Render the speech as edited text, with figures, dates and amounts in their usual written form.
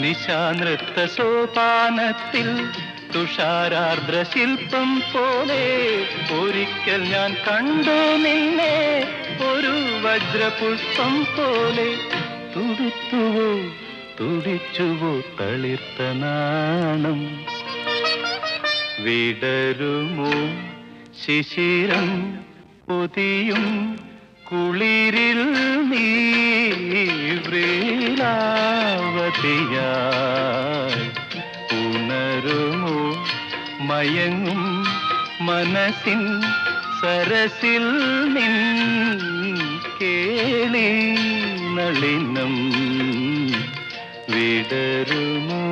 നിശാനൃത്ത സോപാനത്തിൽ തുഷാരാർദ്ര ശില്പം പോലെ ഒരിക്കൽ ഞാൻ കണ്ടു നിന്നെ ഒരു വജ്രപുഷ്പം പോലെ. തുടുത്തുവോ തുടിച്ചുവോ തളിർത്ത നാണം, വിടരുമോ ശിശിരം പൊതിയും കുളിരിൽ നീ വ്രീലാവതിയായി ഉണരുമോ മയങ്ങും മനസ്സിൻ സരസിൽ നിൻ കേളി നളിനം വിടരുമോ.